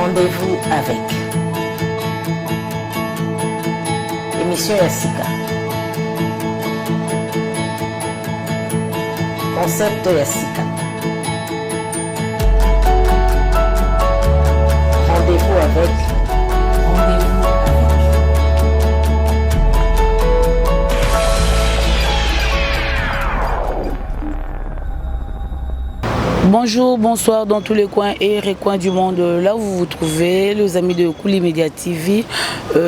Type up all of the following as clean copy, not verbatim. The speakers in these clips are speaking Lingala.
Rendez-vous avec émission Yassika. Concept Yassika. Rendez-vous avec. Bonjour, bonsoir dans tous les coins et recoins du monde, là où vous vous trouvez, les amis de Kouli Media TV.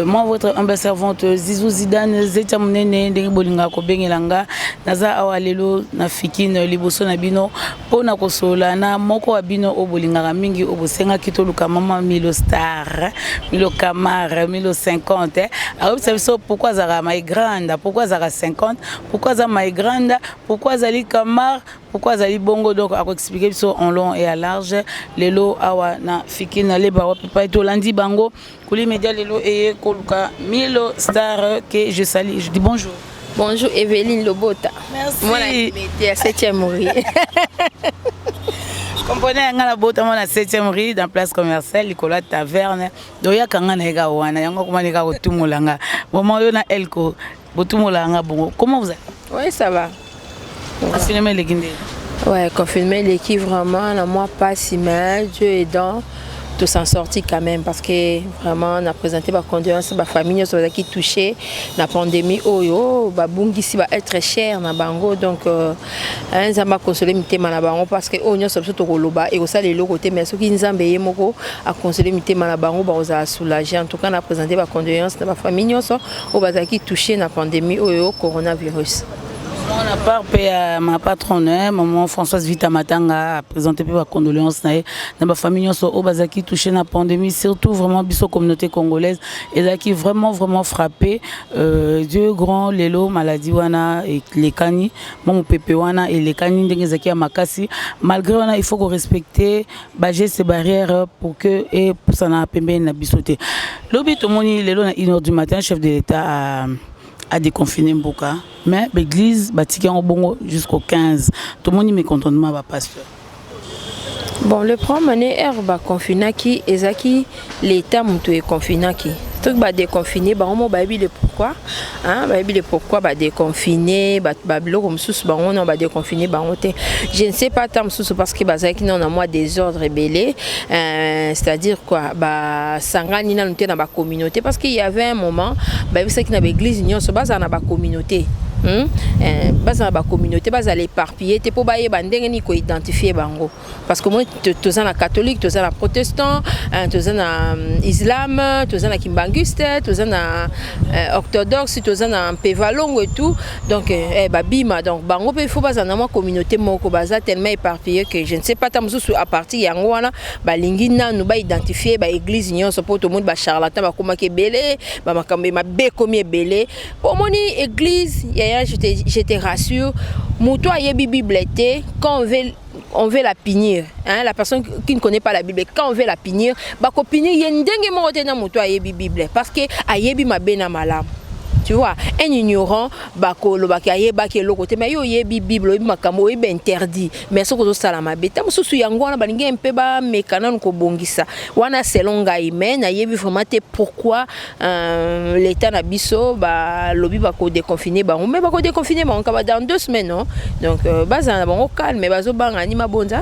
Moi, votre humble servante Zizou Zidane, Zetamnene, Dengibolinga Kobengelanga, Naza Awalelo, Nafikin, Liboso Nabino, Pona Kosola, na Moko Abino, Obolinga Mingi, Obosenga Kitoluka, Maman Milo Star, Milo Camar, Milo 50. Alors, vous savez pourquoi Zara Maï Grande, pourquoi Zara 50, pourquoi Zara Maï Grande, pourquoi Zali Camar, pourquoi Zali Bongo, donc à expliquer en long et à large. Lelo awa na fikina leba wa papa et Landi Bango, Kouli Media Lelo et Koluka Milo Star que je salue. Je dis bonjour. Bonjour Evelyne Lobota. Merci. Moi la 7e rue. Comprenez nga la bota moi la 7e rue dans place commerciale Nicolas Taverne. Doya kanga na ega wana yango kuma nika kotumulanga. Moment yo na Elko botumulanga bongo. Comment vous allez? Oui, ça va. Assumer les guindés. Ouais, confirmer l'équipe vraiment, la moi pas si mal, Dieu aidant, tout s'en sortir quand même parce que vraiment on a présenté ma condoléance ma famille sur qui touché la pandémie oh babungi si va être cher na bango donc un zamba consoler mitema na bango parce que onyo surtout koloba et ça les côté mais ceux qui nzambe yemoko a consoler mitema na bango ba oza soulager en tout cas on a présenté ma condoléance na ma famille au bazaki touché na pandémie oh coronavirus. On a part à ma patronne, maman Françoise Vita Matanga a présenté ma condoléances dans ma famille au Bazaki touché la pandémie, surtout vraiment biso communauté congolaise et qui vraiment frappé Dieu grand lelo maladie wana et les cani mon pépé wana et les cani ndengezaki à makasi malgré wana il faut qu'on respecter bager ces barrières pour que et pour ça na pembe na bisoté. Lobi to moni lelo na 1h du matin chef de l'État a déconfiné Mboka, mais l'église bâtie en bongo jusqu'au 15. Tout le monde est mécontent de ma pasteur. Bon, le premier va confiner qui ezaki l'État mutu est confiné qui. Tout va déconfiner, bah on va le pourquoi, hein, le pourquoi va déconfiner, bah blog comme sous bah on va déconfiner, bah on te. Je ne sais pas tant sous parce que bah ça qui on a moi des ordres rebellés, c'est-à-dire quoi, bah sangani na nous dans la communauté parce qu'il y avait un moment, bah vous savez qu'il y avait l'église union se base dans la communauté. Base dans la communauté, base à l'éparpiller, t'es pour bailler bandeng ni ko identifier bango. Parce que moi, tu es un catholique, tu es un protestant, tu es un islam, tu es un kimbanguiste, tu es un orthodoxe, tu es un pévalong et tout. Donc, bima, donc bango il faut base dans la communauté moko base tellement éparpillé que je ne sais pas tant à partir yangoana, ba lingina nous ba identifier ba église union so pour tout le monde ba charlatan ba koma ke belé, ba makambe ma be komi belé. Pour mon église je te rassure, Moutou a yebi Bible quand on veut la punir, hein, la personne qui ne connaît pas la Bible, quand on veut la punir, bah ko punir yendenge mo tena Moutou a yebi Bible parce que a yebi ma bena malam. Tu vois, un ignorant, bako lo bakaye baki lo côté mais yo yebi Bible yebi makambo yebi interdit mais ce que ça la mabeta mususu yango wana balingi un peu ba mekana ko bongisa wana selon ngai mais na yebi vraiment te pourquoi l'état na biso ba lobi bako déconfiner ba mais bako déconfiner ba on ka dans 2 semaines non donc baza ba calme mais bazo banga ni mabonza.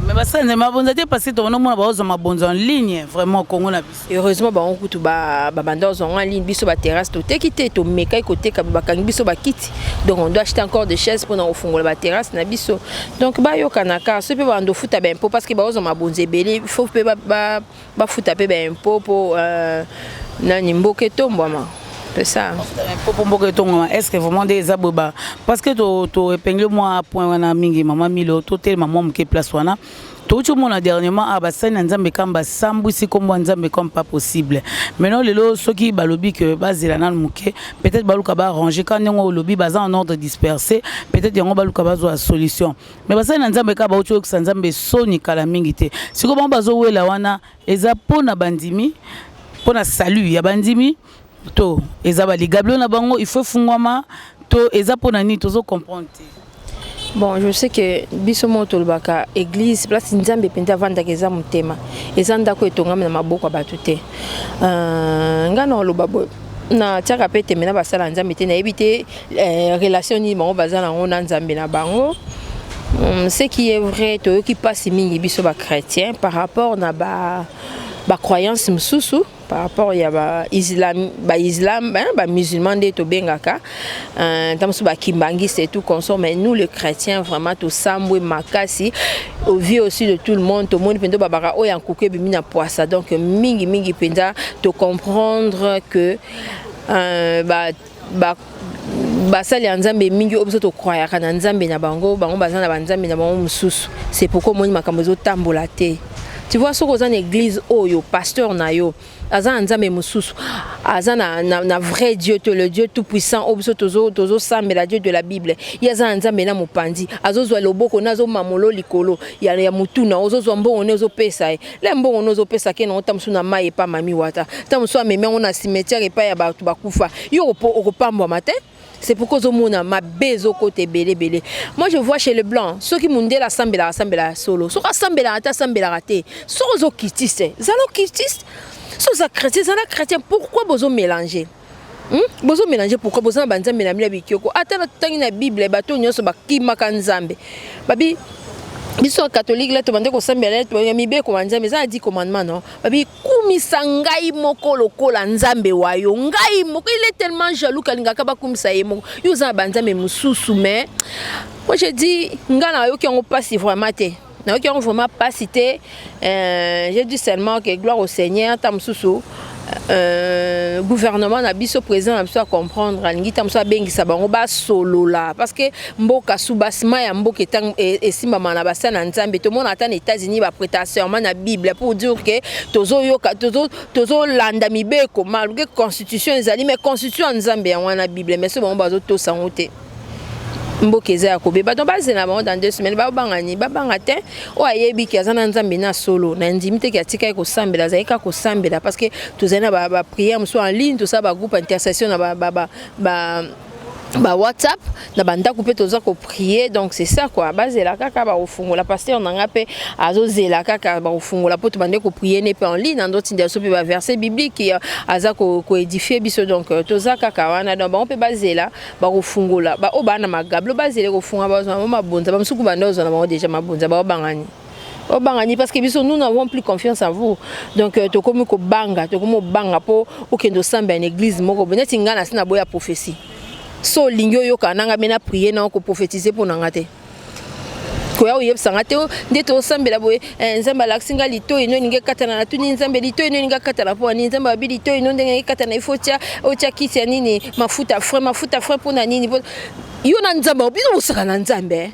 Mais ça ne m'a pas parce que on a en ligne vraiment Congo na biso. Heureusement ba on kutu ba bandos en ligne biso ba terrasse to tekite to meka côté ka ba kangi biso ba kiti. Donc on doit acheter encore des chaises pour na ofungola ba terrasse na biso. Donc ba yo kanaka ce peut ba ndo futa ben po parce que ba ozo ma bonze belé il faut pe ba futa pe ben po pour na nimboke tombama. C'est ça. Est-ce que vraiment des aboba parce que tu épingle moi point wana mingi maman Milo totel maman qui place wana tout le monde dernièrement a bassin nzambe kamba sambu si comme nzambe comme pas possible maintenant les lots ceux qui balobi que bazela na muke peut-être baluka ba ranger quand on lobby bazan en ordre dispersé peut-être yango baluka bazo solution mais bassin nzambe ka ba ucho que nzambe soni kala mingi te si comme bazo wela wana eza pona bandimi pona salut ya bandimi to ezaba ligablo na bango il faut fungwama to eza pona ni tozo comprendre. Bon, je sais que bisomo tolbaka église place nzambe penda vanda keza mutema. Ezanda ko etongama na maboko batute. Ngana lobabo na tiaka pete mena basala nzambe te na ebité relation ni bango bazana ngona nzambe na bango. Ce qui est vrai to qui passe mingi biso ba chrétien par rapport na ba croyance msusu par rapport ya ba islam ba musulman de to bengaka tamsu ba kimbangi c'est tout consomme mais nous les chrétiens vraiment to sambwe makasi au vie aussi de tout le monde to monde pendo babaka o ya nkuke bimi na poisa donc mingi penda to comprendre que basali nzambe mingi obiso to croyaka na nzambe na bango bazana ba nzambe na bango mususu c'est pourquoi moni makambo zo tambola te. Tu vois, ce qu'on a une église, oyo, pasteur na yo, azan nzambe mususu, azan na vrai Dieu, le Dieu tout puissant, obiso tozo sambe la Dieu de la Bible. Yazan nzambe na mupandi, azozwa loboko nazo mamolo likolo, ya mutuna, ozozwa mbongo nezo pesa. Le mbongo nezo pesa ke na tamsu na mai pa mami wata. Tamsu ameme on na cimetière et pa ya ba bakufa. Yo okopambwa matin. C'est pourquoi je ma bezo côté belé. Moi je vois chez les blancs ceux qui m'ont dit la sambela solo. Ceux qui sambela raté. Ceux qui kitiste. Zalo kitiste. Ceux qui chrétien, zala chrétien. Pourquoi vous mélanger? Vous mélanger pourquoi vous avez banzambe na mila bikioko. Ata tangi na Bible bato nyoso bakima kanzambe. Babi biso catholique là to bande ko sambela to mibe ko nzambe za 10 commandements non. Babi kumisa ngai moko lokola nzambe wayo. Ngai moko il est tellement jaloux kalingaka ba kumisa yemo. Yo za banzambe mususu mais moi je dis ngana yo ki on passe vraiment te. Na yo ki on vraiment pas cité j'ai dit seulement que gloire au Seigneur tam mususu gouvernement na biso président na biso à comprendre alingi tamso abengisa bango ba solo là parce que mboka subasima ya mboka etang esimba mana basa na nzambe to mona ata na États-Unis ba prêter serment na Bible pour dire que tozo yoka tozo landa mibeko malgré constitution ezali mais constitution nzambe ya wana Bible mais so bango bazo to sangote mboka eza ya kobe bato bazela bango dans 2 semaines babanga te o ayebi ki azana nzambe na solo na ndimi te ki atika ko sambela zaika ko sambela parce que tozana ba prière so en ligne tout ça ba groupe intercession na ba WhatsApp na banda couper toza ko prier donc c'est ça quoi bazela kaka ba ofungola pasteur nanga pe azozela kaka ba ofungola po to bande ko prier ne pe en ligne en d'autres indiaso pe ba verset biblique aza ko édifier biso donc toza kaka wana donc ba on pe bazela ba ofungola ba obana magablo bazela ko funga ba mabonza ba msuku banda ozana ba déjà mabonza ba obangani obangani parce que biso nous n'avons plus confiance en vous donc to komi ko banga to komo banga po okendo samba en église moko beneti ngana sina boya prophétie so lingyo yo kananga mena prier na ko prophétiser pour nangate ko ya oyeb sangate ndeto sambela boye nzamba laksinga lito ino ninge katana na tuni nzambe lito ino ninga katana po ni nzamba bilito ino ndenge katana ifotia otia kisi nini mafuta frais pour na nini yo na nzamba obino usaka na nzambe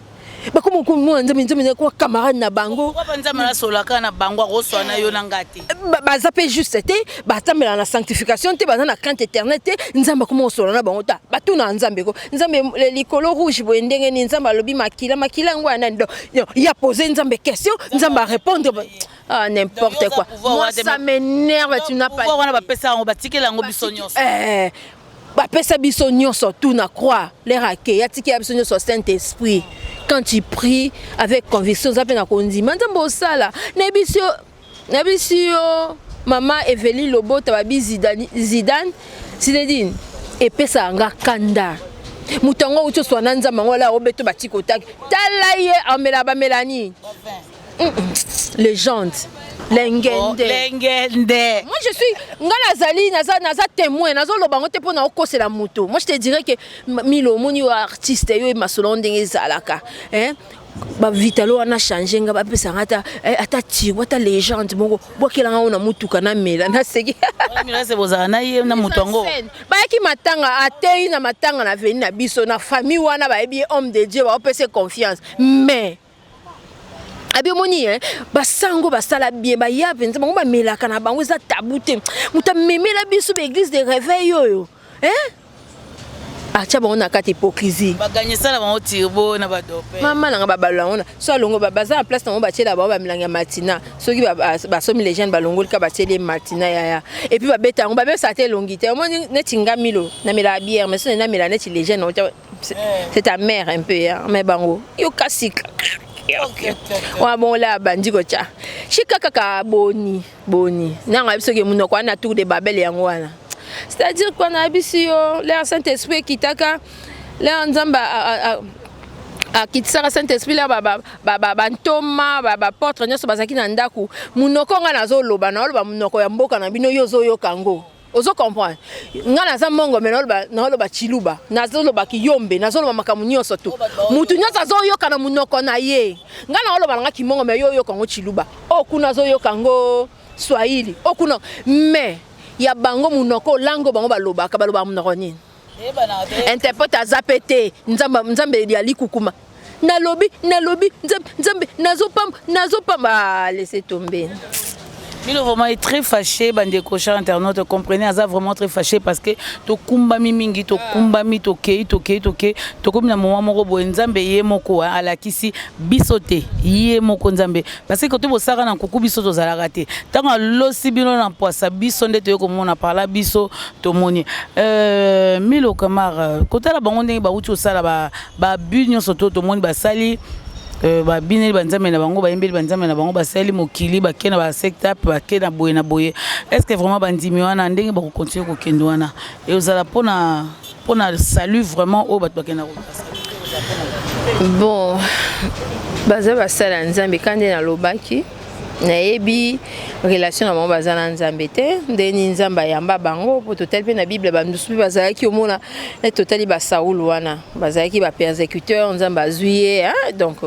bakomo ko mo nzambe ko camarade na bango ko nzambe na solaka na bango ko swana yo na ngati bazape juste te batambela na sanctification te bazana crainte éternelle te nzamba komo sola na bango ta batuna nzambe ko nzambe likolo rouge bo ndenge ni nzamba lobi makila ngwana ndo ya poser nzambe question nzamba répondre n'importe quoi moi ça m'énerve tu n'as pas wana bapesa ngo batikela ngo bisonyos bapesa biso nyonso tout na croix les raquets ya tiki ya biso nyonso Saint-Esprit quand tu pries avec conviction ça fait na kondima nzambo sala na bisio maman Evelyne Lobota babi Zidane et pesa nga kanda mutango uto swana nzamba ngola obeto batiko tak talaye amela ba Mélanie légende Lengende. Moi je suis ngana zali naza témoin nazo lobango te pona okose la moto. Moi je te dirais que Milo moni artiste yo e masolon ndenge zalaka ba vitalo ana changer nga ba pesa ngata ata ti wata légende moko bokela nga ona mutuka na mela na seki mila se bozana na ye na mutongo ba ki matanga atei na matanga na veni na biso na famille wana ba ebi homme de Dieu ba opese confiance mais abimoni basango basala bien ba ya penza bango ba melaka na bango za tabute muta memela biso ba église de réveil yoyo acha bango na kati hypocrisie baganye sala bango tirbo na badope mama nanga babala ona so longo baza en place na ba tiela ba milanga matina soki ba somi les jeunes balongo ka ba tiele matina ya et puis ba beta ngo ba be sa te longité mo neti ngamilo na mela bière mais so na mela neti les jeunes c'est ta mère un peu, hein, mais bango. Yo kasika. Ouais, bon là, bandi gocha. Chika kaka boni. Nanga biso ke munoko na tour de Babel yangwana. C'est-à-dire qu'on a biso l'air Saint-Esprit qui taka l'air nzamba a kitisa Saint-Esprit là ba ntoma ba porte nyoso bazaki na ndaku munoko nga nazo loba na loba munoko ya mboka na bino yozo yo kango. Ozo comprendre nga naza mongo me na loba chiluba nazo loba kiyombe nazo loba makamu nyonso tu mutu nyonso azo yoka na munoko na ye nga na loba nga kimongo me yo kango chiluba okuna zo yo kango swahili okuna me ya bango munoko lango bango baloba ka baloba munoko nini interprète azapete nzambe ya likukuma nalobi nzambe nazo pamba laissez tomber. Milo vraiment est très fâché, bandeko chers internautes, comprenez, Aza vraiment très fâché parce que to kumba mingi, to kumba mi toke, to comme na moment moko bo nzambe ye moko ala kisi bisote ye moko nzambe parce que quand tu bosara na kuku biso to zala raté. Tant losi bino na poisa biso ndete yo comme on a parlé biso to moni. Milo Kamara, kota la bango ndenge ba uti osala ba bunyo soto to moni ba sali ba bineli banzambe na bango ba yembeli banzambe na bango ba sali mokili ba kena ba secteur ba kena boye est-ce que vraiment bandimi wana ndenge ba continuer ko kendo wana et ozala pona salut vraiment au bato ba kena ko bon baza ba sala nzambe kande na lobaki na yebi relation na bango baza na nzambe te ndeni nzamba yamba bango po total pe na bible bandusu bazalaki omona na totali ba Saul wana bazalaki ba persécuteur nzamba azuye donc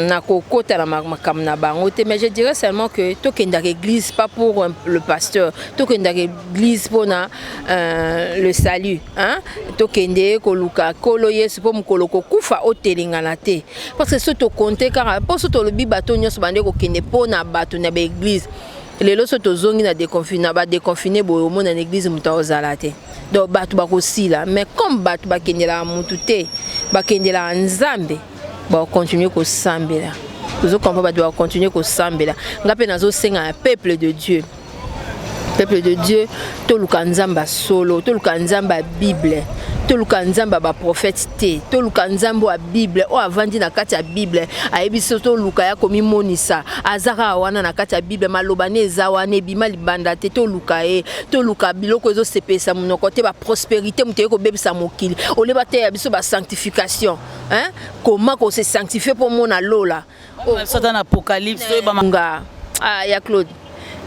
na kokota na makam na bango te mais je dirais seulement que tokenda l'église pas pour le pasteur tokenda l'église pour na le salut hein tokende ko luka kolo yesu po mukolo ko kufa otelingana te parce que soto compter car pour soto le bato nyonso bande ko kende po na bato na l'église lelo soto zongi na déconfiné ba déconfiné boyo mo na l'église muta ozala te donc bato ba ko sila mais comme bato ba kendela mutu te ba kendela nzambe ba continuer ko sambela vous comprenez ba continuer ko sambela ngape nazo senga peuple de Dieu to luka nzamba solo to luka nzamba bible to luka nzamba ba prophète te to luka nzambo a bible o avandi na kati ya bible ayebiso to luka ya komi monisa azaka wana na kati ya bible maloba ne eza wana ebima libanda te to luka biloko ezo sepesa munoko te ba prospérité muteye ko bebisa mokili oleba te ya biso ba sanctification hein comment ko se sanctifier pour mona lola dans apocalypse nga ya Claude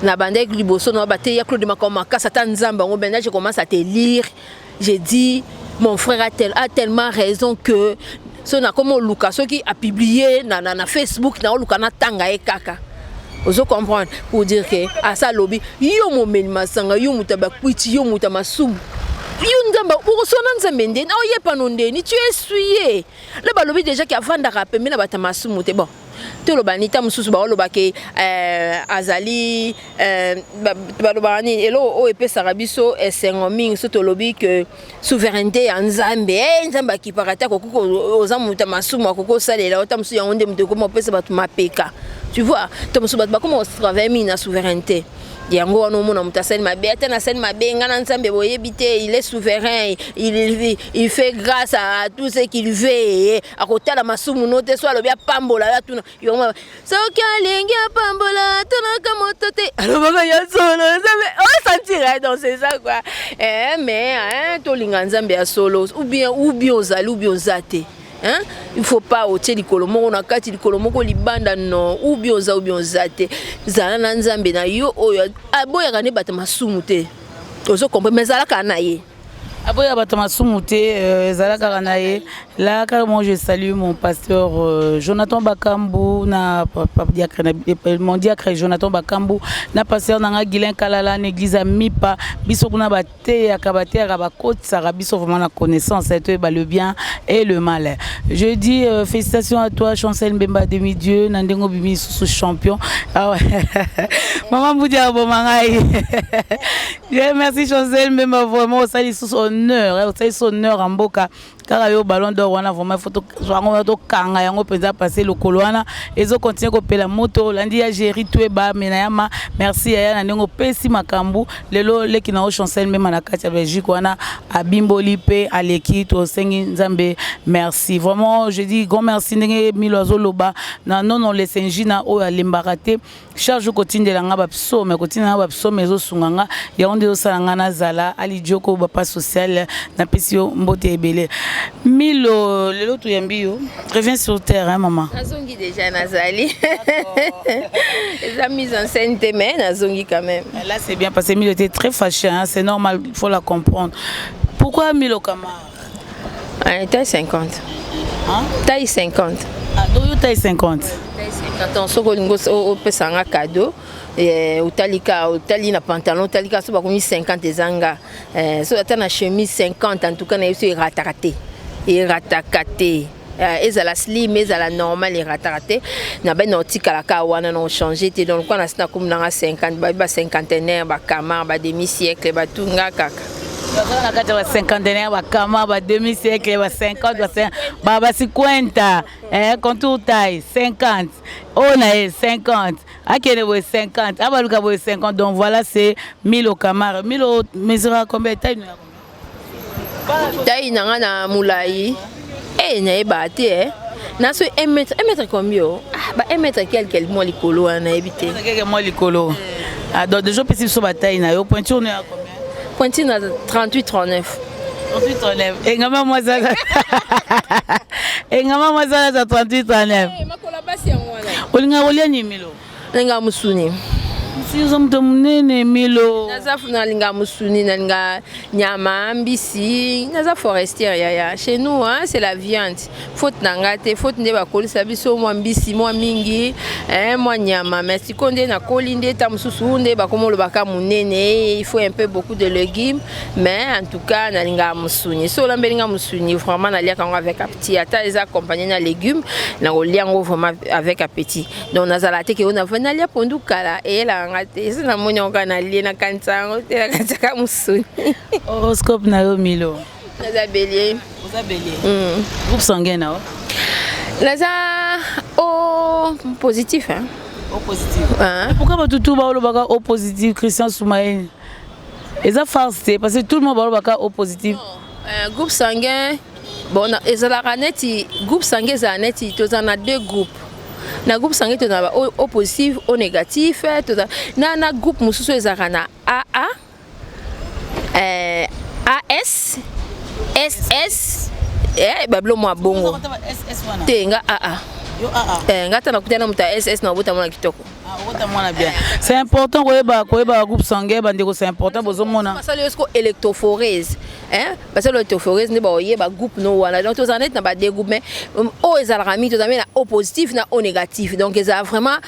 na bande liboso na baté ya Claude makoma kasa tanzamba ngo benda je commence à te lire j'ai dit mon frère a tellement raison que so na comme Lucas qui a publié na Facebook na Lucas na tanga e kaka ozo comprendre pour dire que à ça lobby yo momeli masanga yo mutaba kwiti yo mutamasum yo nzamba ukosona nzambe ndeni o yepa no ndeni tu es suyé le balobi déjà qui avant da rapper na batamasumu te bon to lo banita mususu ba lo ba ke azali ba lo bani elo o epesa rabiso esengo mingi soto lobi que souveraineté ya nzambe nzamba ki parata ko ozamuta masumu ko salela otamsu ya onde muteko mo pesa batu mapeka tu vois to musu batu ba comment travailler mina souveraineté yango wana mona mutasali mabe ata na sali mabe ngana nzambe boyebite il est souverain il fait grâce à tout ce qu'il veut akotala masumu note so alobi apambola la tuna yoma soki alingi apambola tuna kamotote alobaka ya solo nzambe on sentira donc c'est ça quoi mais to linga nzambe ya solo ou bien ozali ou bien ozate hein il faut pas otie likolo moko na kati likolo moko libanda non ou bien ozate zala na nzambe na yo oyo aboyaka ne bata masumu te ozo comprendre mais zala kana ye aboya bata masumu te zala kana ye là carrément je salue mon pasteur Jonathan Bakambu na mon diacre Jonathan Bakambu na pasteur nanga Guilin Kalala l'église à Mipa biso kuna bate ya kabate ya bakotsa biso vraiment la connaissance et le bien et le mal. Je dis félicitations à toi Chancel Mbemba demi-dieu nandengo bimi sous champion. Ah ouais. Maman Boudia Bomangai. Je remercie Chancel Mbemba vraiment ça sous honneur en Mboka kaka yo ballon d'or wana vraiment il faut to kanga yango penza passer le coloana ezo continuer ko pela moto landi ya géri tout ba menayama merci ya na ndingo pesi makambu lelo leki na o chancel même na kati ya Belgique wana abimboli pe aleki to sengi nzambe merci vraiment je dis grand merci ndenge milozo loba na non les senjina o alembarate charge continue la ngaba psome continue ngaba psome ezo sunganga ya onde osalanga na zala ali joko ba social na pesio mbote ebele Milo lelo to yambio reviens sur terre hein maman nazongi déjà nazali la mise en scène mais nazongi quand même là c'est bien parce que Milo était très fâché hein? C'est normal il faut la comprendre pourquoi Milo Kamara taille 50 hein taille 50 ah donc taille 50 taille 50 on soko au pesanga cadeau utali na pantalon utalika so bakomi 50 ezanga so ata na chemise 50 en tout cas na yeso iratakate ezala slim ezala normal iratakate na ben otikala ka wana na changer te donc quand na sina komnanga 50 ba cinquantenaire ba kama ba demi siècle ba tunga kaka na kati wa cinquantenaire ba kama ba demi siècle ba 50 ba 50 contour taille 50 on a 50 akene bo 50 abaluka bo 50 donc voilà c'est Milo Kamara Milo mesura combien taille taille nanga na mulai na ebate na so 1 mètre combien ba 1 mètre quelque moi likolo na ebité quelque moi likolo ah donc déjà possible so ba taille na yo pointure na combien pointure na 38 39 engama moi ça engama moi ça 38 39 makola basi yango wana olinga olia ni Milo linga musuni sizo mtu mnene Milo nazafuna linga musuni na linga nyama mbisi naza forestière ya chez nous hein c'est la viande faute nangate faute nde bakolisa biso mwa mbisi mwa mingi mwa nyama mais sikonde na kolinde ta mususu nde bakomolo baka munene il faut un peu beaucoup de légumes mais en tout cas na linga musuni so lambe linga musuni vraiment na lia kango avec appétit ata les accompagner na légumes na oliango vraiment avec appétit donc nazala te ke on a vena lia pondu kala et la c'est na monyoka na lie na kantango te na kantaka musuni horoscope na yo Milo naza bélier oza bélier groupe sanguin na naza au positif hein au positif pourquoi ba tutu ba olobaka au positif Christian Soumaï eza farce parce que tout le monde ba olobaka au positif groupe sanguin bon ezalaka neti groupe sanguin za neti tozana deux groupes na groupe sanguin tozana au positif au négatif na groupe mususu ezalaka na AA AS SS bablo mwa bongo tenga AA yo AA ngata na kutana muta SS na bota mwana kitoko bien. C'est important que groupe sanguin c'est important parce que l'électrophorèse hein parce que l'électrophorèse ne ba groupe no wana donc tous en net na ba deux groupes mais o ezalami tous amena au positif na au négatif donc ils a vraiment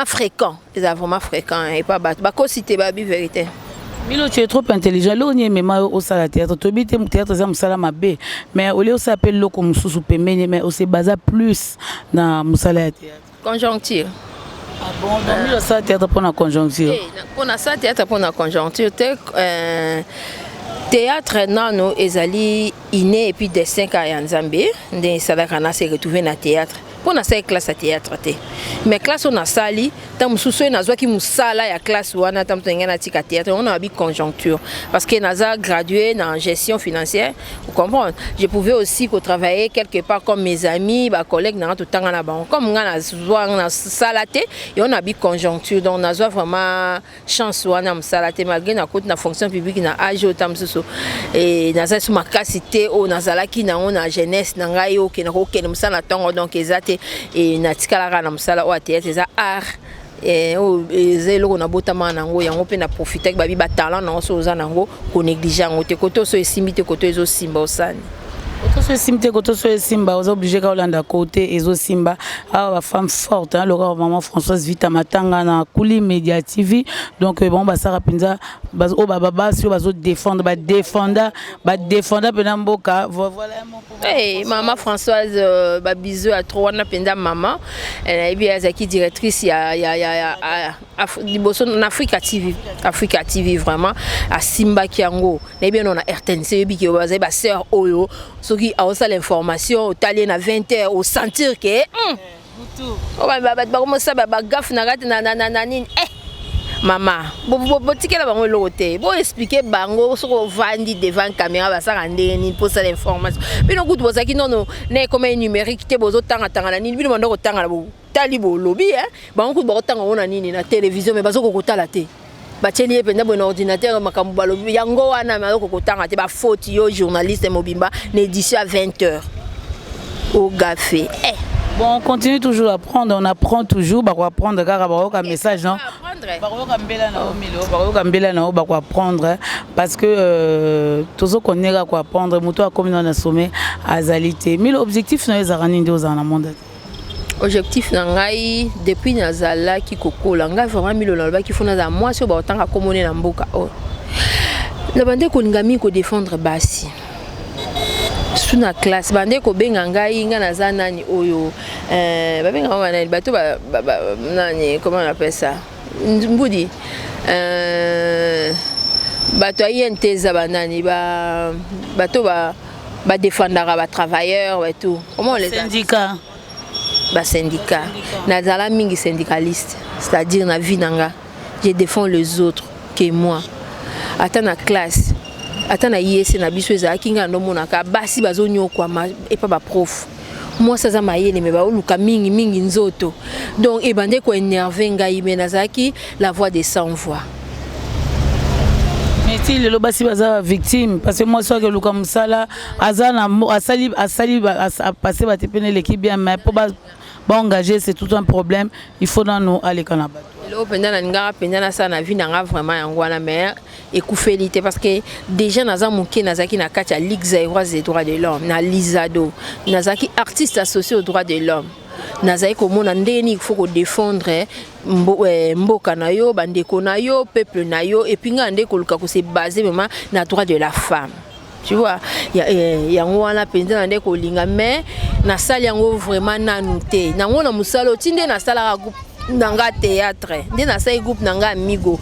fréquent et pas ba ko cité ba bi vérité Milo, tu es trop intelligent. Là, on est même au salle théâtre. Tu habites au théâtre, c'est un salle mabé. Mais au lieu s'appelle le comme sous pemene, mais on se base plus dans le salle théâtre. Conjoncture. Ah bon, donc Milo salle théâtre pour la conjoncture. Pour la salle théâtre pour la conjoncture, théâtre nano ezali iné et puis dessin ka Nzambe, des salakana se retrouver na théâtre. Pour na sa classe à théâtre mais classe on a sali tam suso na zwa ki musala ya classe wana tam tenga na tika théâtre on a bi conjoncture parce que naza gradué en gestion financière vous comprenez je pouvais aussi travailler quelque part comme mes amis ba collègues na tout tanga na ba comme nga na zwa na salate et on a bi conjoncture donc na zwa vraiment chance wana msalate malgré na côté na fonction publique na age tam suso et naza sous ma capacité o nazala ki na on a jeunesse na ngai o ke na ko ke msala tongo donc ezate et natikala na msala o théâtre eza art et zelo na botama nango yango pe na profiter ba bi ba talent na so za nango ko négliger ngo te koto so esimbi te koto ezo simba osani koto so simba ozo obligé ka olanda côté ezo simba ba femme forte hein le maman Françoise Vita Matanga na Kuli Media TV donc bon ba sara pinza bazo baba sur bazo défendre pendant mboka voilà hey, maman Françoise bisou à trop wana penda maman elle est azaki directrice en Africa TV vraiment à Simba Kiango na bien on a RTNC bi ki bazai ba sœur oyo soki a osa l'information au talien à 20h au sentir que oh ba comme ça ba gaffe na rate na nini Maman, botikela bango lote. Bo expliquer bango soko vandi devant caméra ba sa rande ni pour ça l'information. Bino kutu bozaki non ne comme numérique te bozo tanga na nini bino mando ko tanga la bo. Tali bo lobby bango kutu bo tanga ona nini na télévision mais bazo ko kotala te. Ba teli ependa bon ordinateur makambu ba lobby yango wana ma ko kotanga te ba faute yo journaliste mobimba na édition à 20h. Au café. Bon, on continue toujours à apprendre, on apprend toujours, on va apprendre un message, non? Apprendre parce que tout ce qu'on est à apprendre, muto comme dans le sommet à Zalité. Mais l'objectif n'est pas de monde. Objectif nangai depuis nazala ki kokola ngai vraiment milo na ki fona za moi so ba otanga komone na mboka o. Na bande ko ngami ko défendre basi. Sous la classe bande ko benga ngai nga naza nani oyo ba benga wana bato ba nani comment on appelle ça mbudi bato ayenteza banani bato ba défendra ba travailleurs et tout comment on les syndicats ba syndicat nazala mingi syndicaliste c'est-à-dire na vie nanga je défends les autres que moi ata na classe ata na yese na biso ezaki nga ndo monaka basi bazonyo kwa et pas ba prof moi ça za mayele me ba oluka mingi nzoto donc ebande ko énerver ngai me nazaki la voix des sans voix. Mais si le basi baza victime parce que moi soit que luka musala azana asali passer ba tepene l'équipe bien mais pour ba engager c'est tout un problème il faut dans nous aller kanaba. Lo pendant nga pendant ça na vie nga vraiment yangwana mais ekufélité parce que déjà naza muke nazaki na kacha Ligue zaïroise des droits de l'homme na Lizado nazaki artiste associé aux droits de l'homme nazaki komona ndeni il faut ko défendre mboka na yo bandeko na yo peuple na yo et puis nga ndeko luka ko se baser vraiment na droit de la femme. Tu vois, yango wana penza na ndeko linga mais na sali yango vraiment nanuté nango na musalo tinde na sala groupe nanga théâtre nde na sali groupe nanga amigo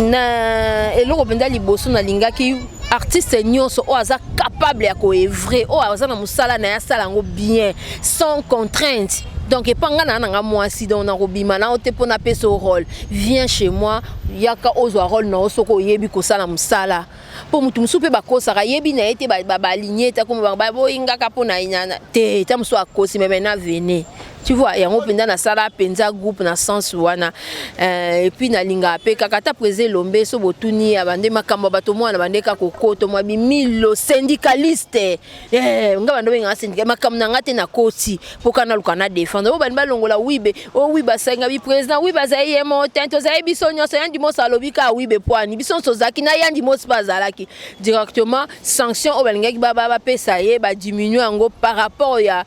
na eloko penza liboso na lingaki artiste nyonso o aza capable ya ko œuvrer o aza na musala na ya sala yango bien sans contrainte. Donc epanga na nga mwasi donc na robima na ote pona pesa rôle viens chez moi yaka ozwa rôle na osoko yebi ko sala musala po mutu musupe bakosa ka yebi na ete ba aligner ta comme ba boyinga ka pona inyana te ta muso akosi mais na venez. Tu vois, il y a un pendant na sala penza groupe na sens wana et puis na linga pe kakata prese lombe so botuni abande makambo bato mwana bande ka kokoto mwa bi milo syndicaliste nga bando benga syndicat makambo na ngate na koti poka na lukana défendre o bani balongola wibe o wiba senga bi président wiba zaye mo tento zaye biso nyonso yandi mo salobi ka wibe poani biso so zaki na yandi mo spazalaki directement sanction o balinga ki ba pesa ye ba diminuer ngo par rapport ya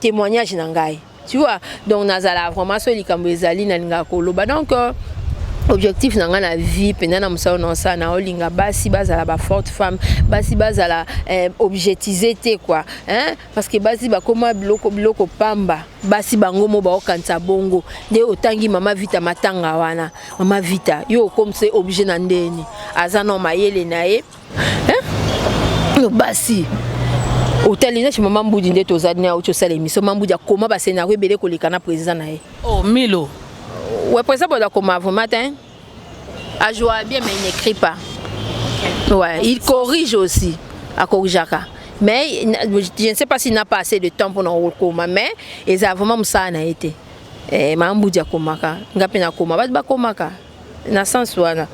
témoignage na ngai. Tu vois, donc nazala vraiment so likambo ezali na linga koloba donc objectif nanga na vie pendant na musao na ça na olinga basi bazala ba forte femme basi bazala objectivité te quoi hein parce que basi ba koma biloko pamba basi bango mo ba okanta bongo nde otangi mama vita matanga wana mama vita yo comme c'est obligé na ndeni azana mayele nae hein no basi Hôtel chez maman Boudi nde tozadina auto sala émission maman Boudi comment ba scénario belé ko lekana président na. Oh Milo. Ouais président boda comment vous matin. A jouer bien mais il n'écrit pas. Ouais, il corrige aussi à corrigeaka. Mais je ne sais pas s'il n'a pas assez de temps pour nous recommander mais ils a vraiment ça na été. Maman Boudi komaka, ngapi na koma ba komaka. Na sens wana.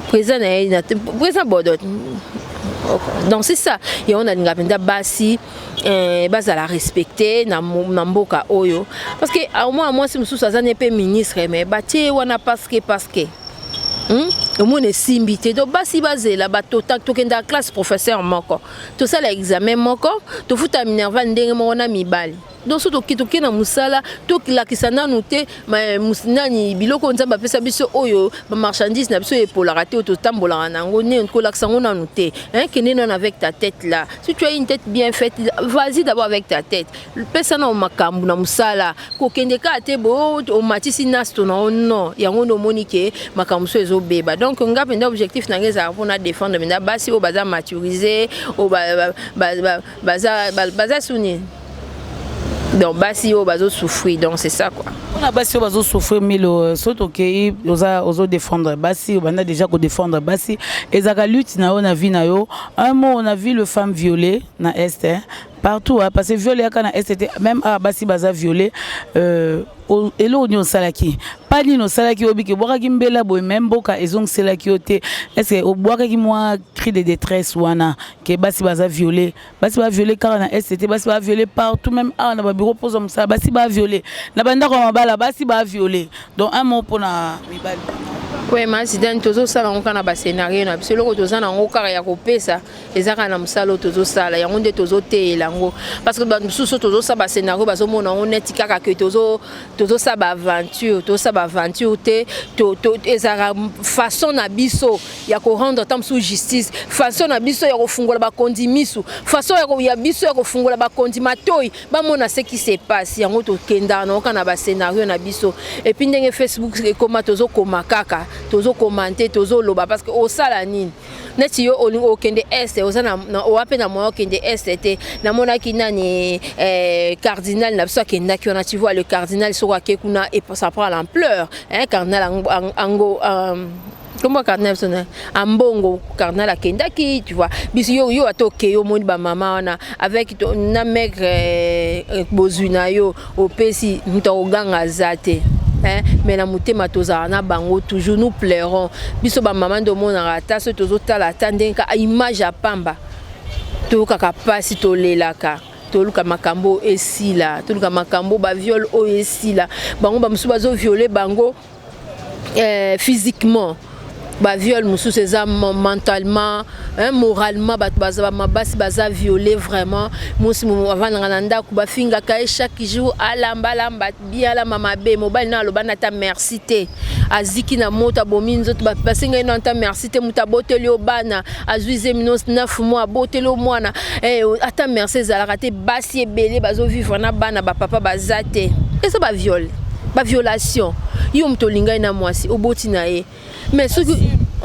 Président na président bodo. Donc c'est ça et on a une gapenda basi base à la respecter na mboka oyo parce que au moins si mususu azane pe ministre mais batie wana parce que au moins est simbité donc basi bazela bato to kenda classe professeur moko to ça l'examen moko to futa minerva ndenge mo na mibali donc so toke na musala tokilakisa nanu te nani biloko nzambe apesa biso oyo marchandise na biso epolaka te totambolaka nango ne kolakisa ngo nanu te kende nanu avec ta tête là. Si tu as une tête bien faite, vas-y d'abord avec ta tête. Pesa na makambu na musala kokende ka te bo o matisi nasto na non yango no monike makambu so ezobeba. Donc nga penda objectif na ngeza pour na défendre menda basi o baza maturiser o baza suni. Donc basi o bazo souffrir, donc c'est ça quoi. On a basi o bazo souffrir mais le soto ke ozo défendre basi o banda déjà ko défendre basi ezaka lutte na on a vu na yo un mot on a vu le femme violée na est partout parce que violé à kana est même à basi baza violé elo nyo salaki pas ni no salaki obiki boka kimbela boy même boka ezong salaki ote est-ce que boka ki moi cri de détresse wana que basi baza violé basi ba violé car na est basi ba violé partout même à na ba bureau pose comme ça basi ba violé na banda ko mabala basi ba violé donc un mot pour na mibali. Oui, mais si dans tous ça on kana ba scénario na biso loko toza na ngo kara ya kopesa ezaka na musalo tozo sala yango nde tozo te lango parce que ba mususu tozo sa ba scénario bazo mona on netika ka que tozo sa ba aventure te to ezaka façon na biso ya ko rendre tam sous justice façon na biso ya ko fungola ba kondi misu façon ya biso ya ko fungola ba kondi matoi ba mona ce qui se passe yango to kenda na kana ba scénario na biso et puis ndenge Facebook koma tozo koma kaka tozo commenter tozo loba parce que au sala nini neti yo olingo kende est ozana o apena mo kende est na mona kinani cardinal na biso kenda ki on a tu vois le cardinal so ka kuna et ça prend l'ampleur cardinal ango comment cardinal sonne ambongo cardinal kenda ki tu vois biso yo atoke yo moni ba mama na avec na mec bozuna yo opesi mutoganga zate. Mais la mutema tozana bango toujours nous pleurons biso ba maman de mon rata ce tozo tala tandenka image à pamba to kaka pasi to lelaka to luka makambo esila to luka makambo ba viol o esila bango ba musu bazo violer bango physiquement ba viol musu c'est mentalement moralement basi baza violé vraiment musu avant nganda ku ba finga ka chaque jour alamba bien la mama be mobile na loba na ta merci te aziki na mota bominzo to ba pasinga na ta merci te muta botelio bana azuize minos 9 mois botelio mwana ata merci zalaka te basi ebele bazo vivre na bana ba papa bazate et ça ba viol ba violation yo mtolinga na mwasi oboti na ye mais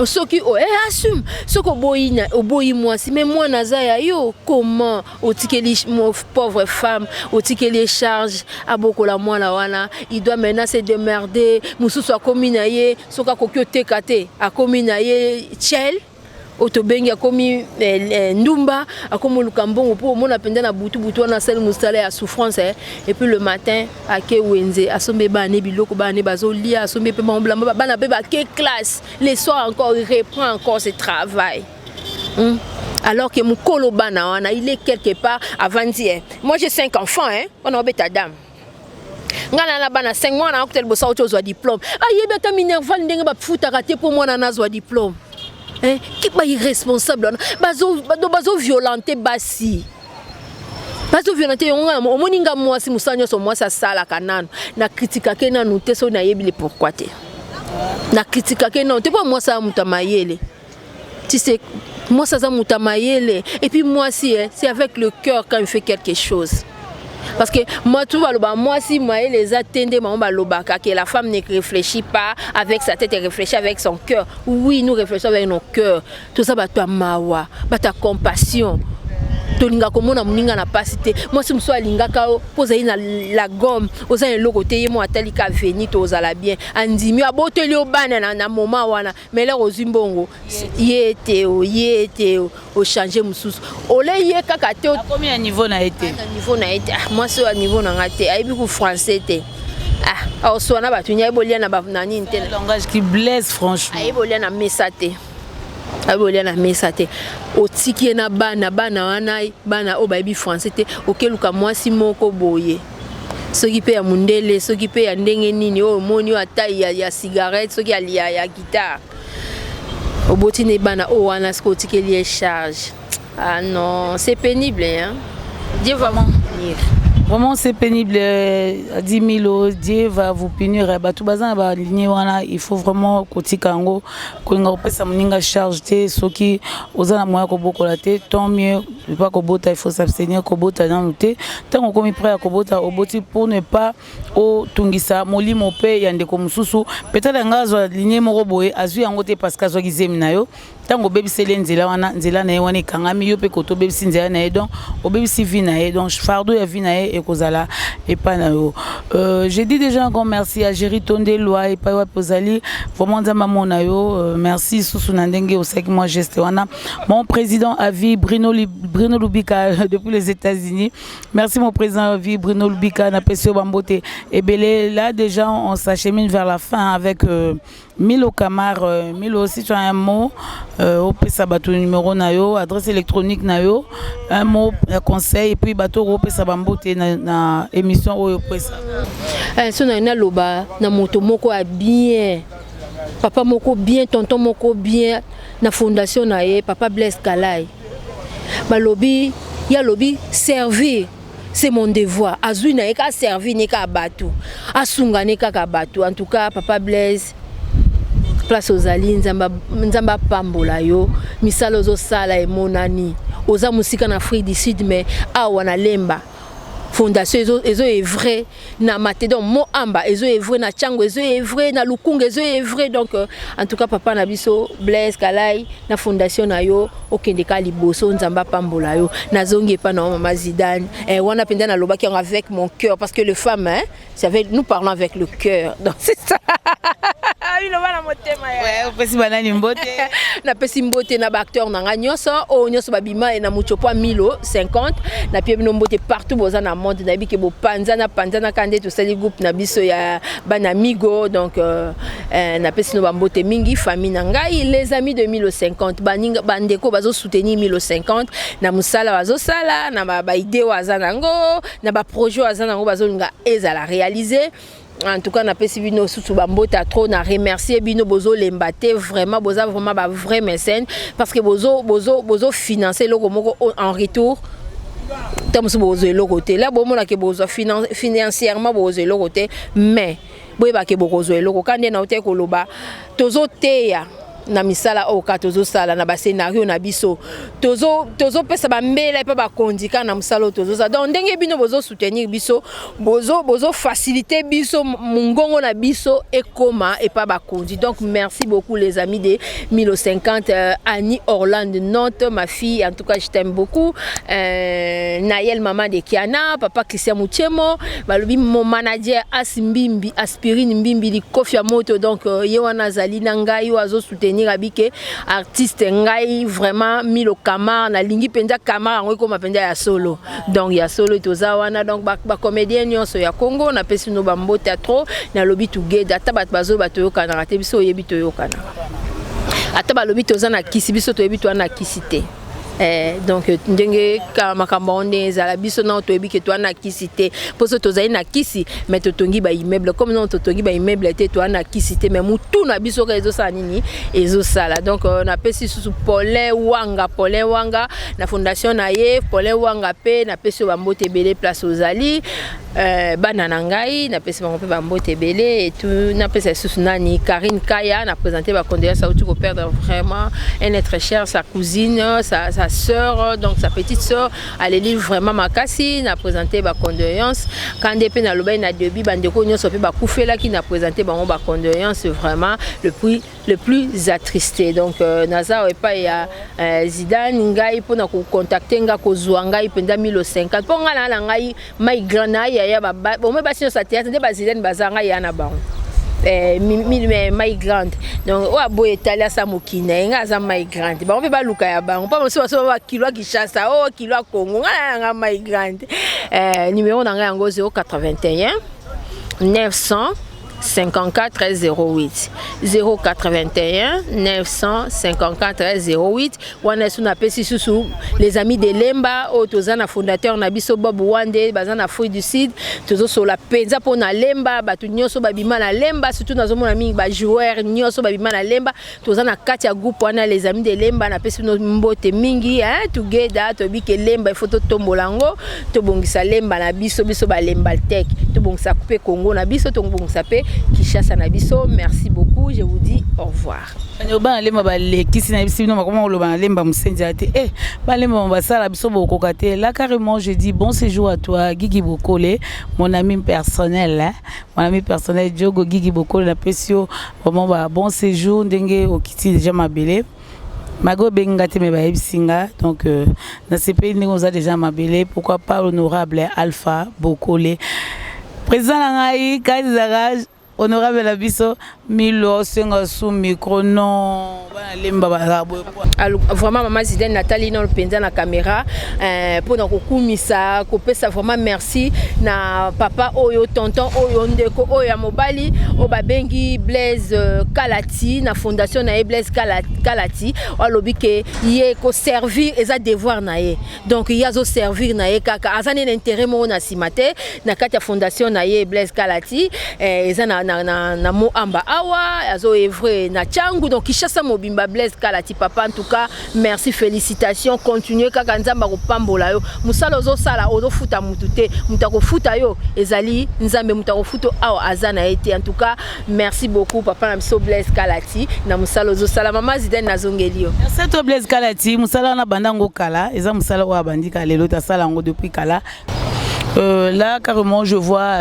soki assume soko boyina oboyi mwasi mais moi nazaya yo comment otikeli mon pauvre femme otikeli charge abokola mwana wana il doit maintenant se démerder mususu akomi na ye soka kokyo tekate akomi na ye chel otobengi akomi ndumba akomi lukambongo pour mona penda na butu na sel musala ya souffrance et puis le matin ake wenze asombe bane biloko bane bazolia asombe pe mamblamba bana pe ba ke classe les soirs encore il reprend encore ce travail alors que mon kolo bana wana il est quelque part avant-hier. Moi j'ai 5 enfants on a beta dame ngana na bana 5 mois na hotel bosa ozo diplôme ayebeta minerval ndenge ba futa raté pour moi na nazwa diplôme. Qui est irresponsable bazo violenté basi bazo violenté on moninga mwasi musanyo so mwasi sala kanano na critique ke na noté so na yebile pourquoi te na critique ke non te pas moi ça mutamayele tu sais moi ça mutamayele et puis moi si c'est avec le cœur quand il fait quelque chose. Parce que moi, tout va moi si moi les attendez, que la femme ne réfléchit pas avec sa tête, elle réfléchit avec son cœur. Oui, nous réfléchissons avec nos cœurs. Tout ça, ta mawa, ta compassion. Tolinga komona muninga na pasité. Moi si mso alinga ka poser na la gomme, oza un logo te mo atali ka veni to zala bien. Andimi aboteli obana na moment wana. Mais là ozimbongo yete o changer mususu. Ole ye kaka te combien niveau na été? Niveau na été. Moi so à niveau na ngate. Aibi ku français te. Ah, so na batunya ebolia na nani inte. Langage qui blesse franchement. Ebolia na mesate. Abolia na mesate otiki na bana wana bana o baby français te okeluka mwasi moko boye soki pe ya mundele soki pe ya ndenge nini o moni ata ya cigarette soki ya guitare oboti ne bana o wana sko otiki li charge. Ah non, c'est pénible Dieu va m'en venir. Vraiment, c'est pénible. À 10 000, Dieu va vous punir. Il faut vraiment que kango ko pesa mninga charge te soki ozana moya ko bokola te tant mieux pas ko bota il faut s'abstenir ko bota dans te tant ko mi prêt ko bota oboti pour ne pas o tungisa molimo pe yande ko mususu peut-être ngazo ligne moko boye azu yango te parce que azo gizemi nayo tango bebisele nzela wana nzela na ye wana kangami yo pe koto bebisi nzela na ye donc obebisi vie na ye donc fardo ya vie na ye ekozala epa na yo. J'ai dit déjà un grand merci à Géry Tonde Loi et Paiwa Pozali vraiment nzamba mona yo merci susu na ndenge osaki moi geste wana mon président à vie Bruno Lubika depuis les États-Unis. Merci mon président à vie Bruno Lubika na pesio bambote et belé là déjà on s'achemine vers la fin avec Milo Kamar. Milo, si tu as un mot, au pesa bateau numéro nayo, adresse électronique nayo, un mot, un conseil, et puis bateau au pesa bambote na émission au pesa. Si on a un loba, na moto moko a bien, papa moko bien, tonton moko bien, na fondation naye, papa Blaise Kalai. Ma lobby, ya lobby servir. C'est mon devoir. Azui na eka servir neka bateau, asunga neka bateau. En tout cas, papa Blaise. Place aux alliés, nzamba pambola yo, misalo zo sala e monani. Oza musika na Afrique du Sud mais awana lemba. Fondation ezo est vrai na matedon mo amba ezo est vrai na chango ezo est vrai na lukunga ezo est vrai donc en tout cas papa na biso Blaise Kalai na fondation na yo okendeka liboso nzamba pambola yo nazongi pa na mama Zidane wana penda na lobaki avec mon cœur parce que les femmes hein nous parlons avec le cœur donc c'est ça. Ouais, pesi banani mbote. Na pesi mbote na ba acteur na nganyoso o nyoso babima na muchopo 1050 na pie bino mbote partout boza na monde na biki bo panzana kande to sali groupe na biso ya bana migo donc na pesi no bambote mingi famille na ngai les amis de 1050 baninga bandeko bazo soutenir 1050 na musala bazo sala na ba idée wazana ngo na ba projet wazana ngo bazo linga ezala réaliser. En tout cas, on a pesi bino sous bambota trop, on a remercié bino bozo lembate vraiment boza vraiment ba vrai mécène parce que bozo financer le moko en retour. Tam so bozo le côté là bon mona ke bozo financièrement bozo le côté mais boye ba ke bozo le ko kande na ote ko loba tozo teya na misala oka tozo sala na ba scénario na biso tozo pesa ba mbela e pa ba kondika na misala tozo sa donc ndenge bino bozo soutenir biso bozo faciliter biso mungongo na biso e koma e pa ba kondi donc merci beaucoup les amis de 1050 Annie Orlando Nantes ma fille en tout cas je t'aime beaucoup Nayel maman de Kiana papa Christian Mutiemo balobi mon manager Asimbimbi Aspirine Mbimbi di Kofia Moto donc yewana zali na ngai wazo soutenir Abike artiste ngai vraiment Milo Kamar na lingi penza Kamar ngo ko mapenda ya solo donc ya solo toza wana donc ba comédien nyonso ya Congo na pesi no bambo théâtre na lobby together tabat bazo bato yokana rate biso yebi to yokana ata ba lobby toza na kisi biso to yebi to na kisite donc ndenge makambo onde ezala biso na toyebi ke to na kisite poso tozali na kisi mais totongi ba immeuble comme non totongi ba immeuble te to na kisite mais mutu na biso ka ezosala nini ezosala donc na pesi susu Paulin Wanga na fondation na ye Paulin Wanga pe na pesi bambote belé place ozali bana na ngai na pesi bango pe bambote belé et tout na pesi susu nani Karine Kaya na présenter ba condoléances à tout ko perdre vraiment un être cher sa cousine sa sœur donc sa petite sœur elle est vraiment makasi na présenter ba condoléances quand depuis na loba na début bandeko nyonso pe ba kufela qui na présenter bango ba condoléances vraiment le plus attristé donc naza et pas ya Zidane ngai pour na ko contacter nga ko zwa ngai penda 1050 pour nga na ngai mai grana ya ba bon me ba sino sa théâtre de ba Zidane bazanga ya na bango my grande donc wa boye talia sa mokina nga za my grande ba on peut ba luka ya ba on pas so ba kilo Kinshasa o kilo Congo nga my grande numéro na nga yango 081 900 54 08 081 954 08 wana suna pesi susu les amis de Lemba otozana fondateur na biso Bob Wande bazana Afrique du Sud tozo sola penza pona Lemba batu nyoso babima na Lemba surtout nazomona mingi ba joueur nyoso babima na Lemba tozana kati ya groupe wana les amis de Lemba na pesi no mbote mingi together to bike Lemba il faut to tombolango to bongisa Lemba na biso ba Lemba Tech to bongisa couper Congo na biso to bongisa pe Kishasa na biso. Merci beaucoup, je vous dis au revoir. Là carrément je dis bon séjour à toi Guigui Bokole, mon ami personnel, hein? Mon ami personnel Diogo Guigui Bokole la pesio vraiment bon séjour ndenge okiti déjà ma belle. Mago bengate me ba singa donc dans ces pays nous a déjà ma belle, pourquoi pas l'honorable Alpha Bokole. Président Langai Kaizarage honorable Labiso Milo senga sous micro non lemba bazabo vraiment maman Zidane Nathalie non penza na caméra pour na kokumisa ko pesa vraiment merci na papa oyo tonton oyo ndeko oyo ya mobali o babengi Blaise Kalati na fondation na Blaise Kalati alobi ke ye ko servir eza devoir na ye donc il y a zo servir na ye kaka azane intérêt mo na simate na kati ya fondation na ye Blaise Kalati eza na mo amba awa azo evre na changu donc Kishasa mobimba Blaise Kalati papa en tout cas merci félicitations continuez kaka nzamba ko pambola yo musala ozo sala ozo futa mutute mutako futa yo ezali nzambe mutako futo awa azana été en tout cas merci beaucoup papa na biso Blaise Kalati na musala ozo sala mama Zidane na zongelio merci à toi Blaise Kalati musala na bandango kala eza musala wa bandika lelo ta sala ngo depuis kala. Là carrément je vois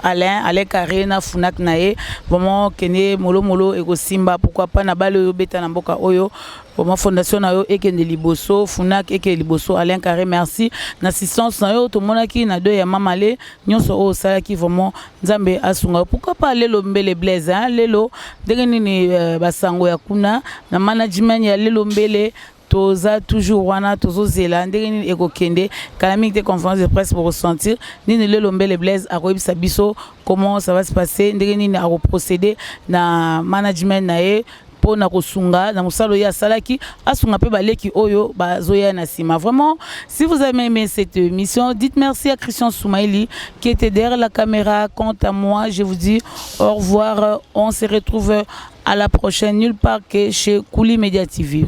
Alain Carré na Funak nae vraiment kene molo eko simba pourquoi pas na balo beta na mboka oyo vraiment fondation na yo ekende liboso Funak eke liboso Alain Carré merci na assistance na yo to monaki na do ya mamale nyonso o sala ki vraiment nzambe asunga pourquoi pas lelo mbele Blaise hein lelo ndenge nini basango ya kuna na management ya lelo mbele toza toujours wana tozo zela ndenge eko kende kalami te conférence de presse pour ressentir nini le lombele Blaise a koyebisa biso comment ça va se passer ndenge nini a procéder na management na ye po na kosunga na musalo ya salaki asunga pe baleki oyo bazoya na sima. Vraiment si vous avez aimé cette émission dites merci à Christian Soumaili qui était derrière la caméra. Quant à moi je vous dis au revoir, on se retrouve à la prochaine nulle part que chez Kouli Media TV.